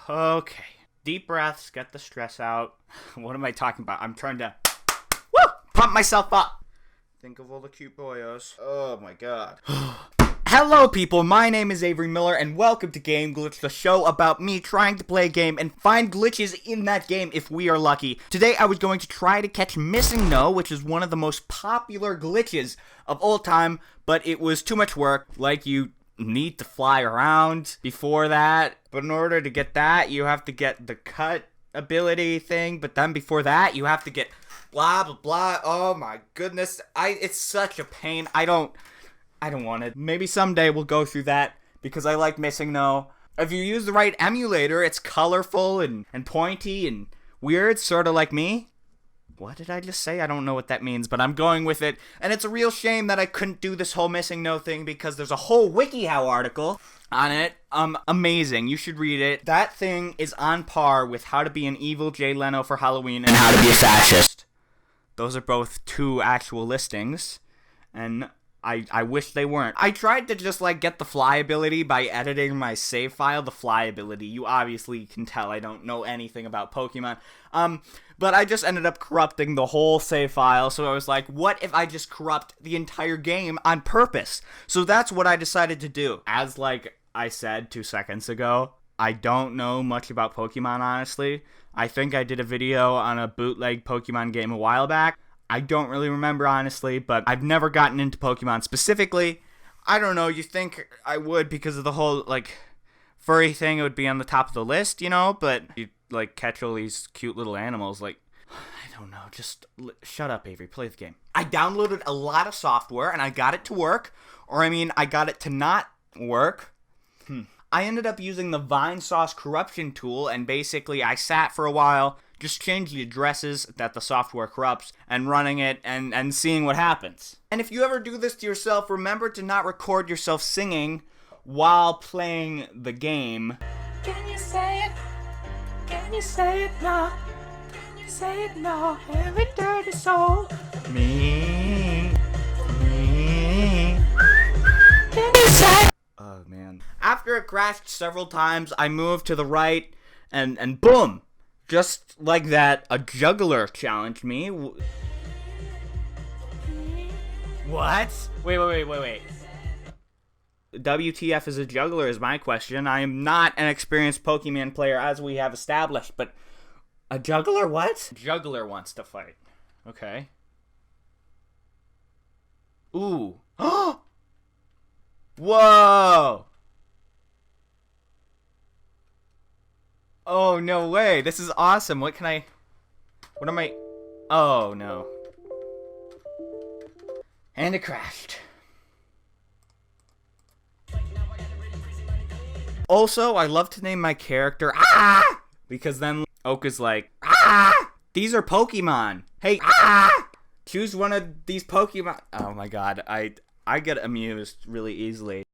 Okay. Deep breaths, get the stress out. What am I talking about? I'm trying to pump myself up. Think of all the cute boyos. Oh my god. Hello people, my name is Avery Miller and welcome to Game Glitch, the show about me trying to play a game and find glitches in that game if we are lucky. Today I was going to try to catch MissingNo, which is one of the most popular glitches of all time, but it was too much work. Like, you need to fly around before that, but in order to get that you have to get the cut ability thing, but then before that you have to get blah blah blah. Oh my goodness, it's such a pain. I don't want it. Maybe someday we'll go through that because I like MissingNo. If you use the right emulator, it's colorful and pointy and weird, sort of like me. What did I just say? I don't know what that means, but I'm going with it. And it's a real shame that I couldn't do this whole MissingNo thing because there's a whole WikiHow article on it. Amazing. You should read it. That thing is on par with How to Be an Evil Jay Leno for Halloween and How to Be a Fascist. Those are both two actual listings, and I wish they weren't. I tried to just, get the fly ability by editing my save file. The fly ability. You obviously can tell I don't know anything about Pokemon. But I just ended up corrupting the whole save file, so I was like, what if I just corrupt the entire game on purpose? So that's what I decided to do. As, I said 2 seconds ago, I don't know much about Pokemon, honestly. I think I did a video on a bootleg Pokemon game a while back. I don't really remember, honestly, but I've never gotten into Pokemon specifically. I don't know, you think I would because of the whole, furry thing. It would be on the top of the list, but you catch all these cute little animals, I don't know, just shut up, Avery, play the game. I downloaded a lot of software, and I got it to work, I got it to not work. I ended up using the Vinesauce corruption tool, and basically I sat for a while, just changed the addresses that the software corrupts, and running it, and seeing what happens. And if you ever do this to yourself, remember to not record yourself singing while playing the game. Can you say it? Can you say it now? Can you say it now? Every dirty soul. Me. Can you say it? Oh man. After it crashed several times, I moved to the right, and boom! Just like that, a juggler challenged me. What? Wait. WTF is a juggler is my question. I am not an experienced Pokemon player, as we have established, but a juggler what? Juggler wants to fight. Okay. Ooh. Whoa! Oh, no way. This is awesome. What am I... Oh, no. And it crashed. Also, I love to name my character because then Oak is like, these are Pokemon. Hey, choose one of these Pokemon. Oh my god, I get amused really easily.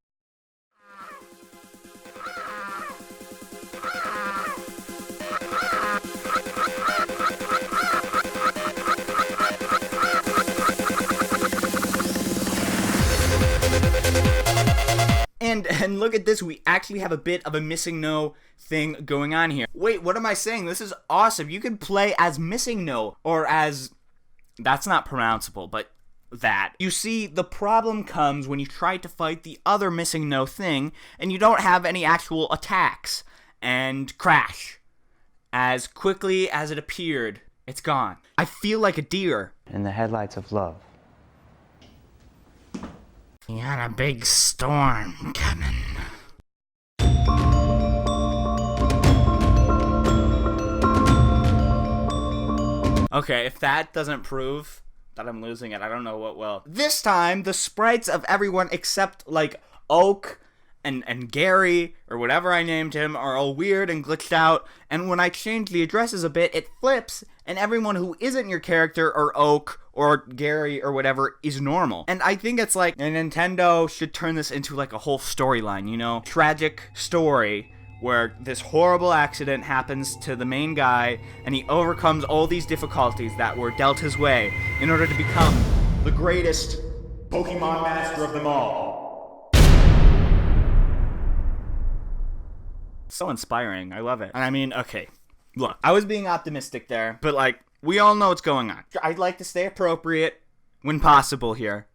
And look at this, we actually have a bit of a MissingNo thing going on here. Wait, what am I saying? This is awesome. You can play as MissingNo, or as... That's not pronounceable, but that. You see, the problem comes when you try to fight the other MissingNo thing, and you don't have any actual attacks, and crash. As quickly as it appeared, it's gone. I feel like a deer. In the headlights of love. You got a big storm coming. Okay, if that doesn't prove that I'm losing it, I don't know what will. This time, the sprites of everyone except, Oak and Gary, or whatever I named him, are all weird and glitched out, and when I change the addresses a bit, it flips, and everyone who isn't your character, or Oak, or Gary, or whatever, is normal. And I think it's Nintendo should turn this into a whole storyline, Tragic story, where this horrible accident happens to the main guy, and he overcomes all these difficulties that were dealt his way in order to become the greatest Pokemon master of them all. So inspiring. I love it. And I mean, okay, look, I was being optimistic there, but like, we all know what's going on. I'd like to stay appropriate when possible here.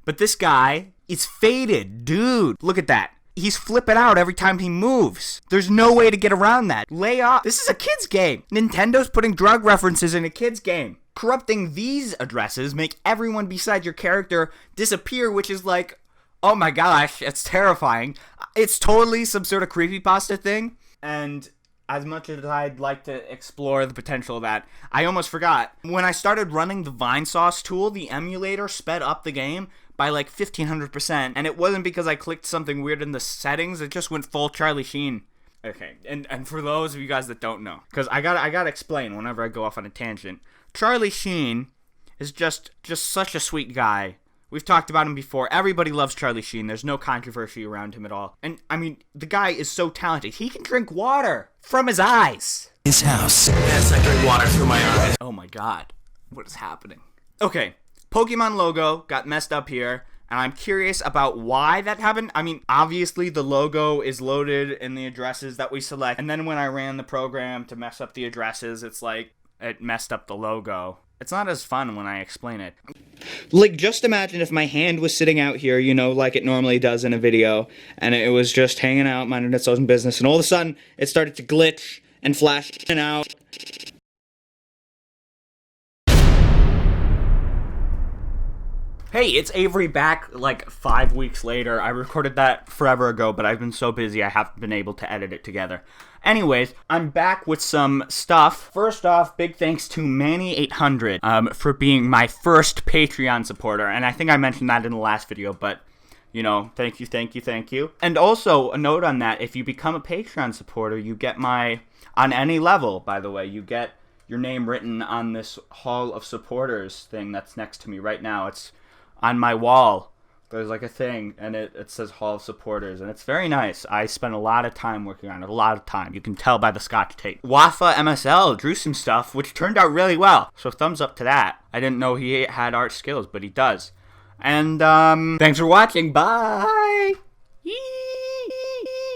But this guy is faded. Dude, look at that. He's flipping out every time he moves. There's no way to get around that. Lay off. This is a kid's game. Nintendo's putting drug references in a kid's game. Corrupting these addresses make everyone beside your character disappear, which is like, oh my gosh, it's terrifying. It's totally some sort of creepypasta thing. And as much as I'd like to explore the potential of that, I almost forgot. When I started running the Vinesauce tool, the emulator sped up the game by like 1500%, and it wasn't because I clicked something weird in the settings, it just went full Charlie Sheen. Okay, and for those of you guys that don't know, because I gotta explain whenever I go off on a tangent, Charlie Sheen is just such a sweet guy. We've talked about him before. Everybody loves Charlie Sheen. There's no controversy around him at all. And, I mean, the guy is so talented. He can drink water from his eyes. His house. Yes, I drink water through my eyes. Oh my god. What is happening? Okay, Pokemon logo got messed up here, and I'm curious about why that happened. I mean, obviously the logo is loaded in the addresses that we select, and then when I ran the program to mess up the addresses, it's like, it messed up the logo. It's not as fun when I explain it. Like, just imagine if my hand was sitting out here, you know, like it normally does in a video, and it was just hanging out, minding its own business, and all of a sudden, it started to glitch and flash in and out. Hey, it's Avery back like 5 weeks later. I recorded that forever ago, but I've been so busy I haven't been able to edit it together. Anyways, I'm back with some stuff. First off, big thanks to Manny800 for being my first Patreon supporter. And I think I mentioned that in the last video, but, you know, thank you. And also, a note on that, if you become a Patreon supporter, you get on any level, by the way, you get your name written on this Hall of Supporters thing that's next to me right now. It's on my wall. There's like a thing, and it says Hall of Supporters, and it's very nice. I spent a lot of time working on it, a lot of time. You can tell by the scotch tape. Wafa MSL drew some stuff, which turned out really well, so thumbs up to that. I didn't know he had art skills, but he does. And, thanks for watching. Bye! Yee!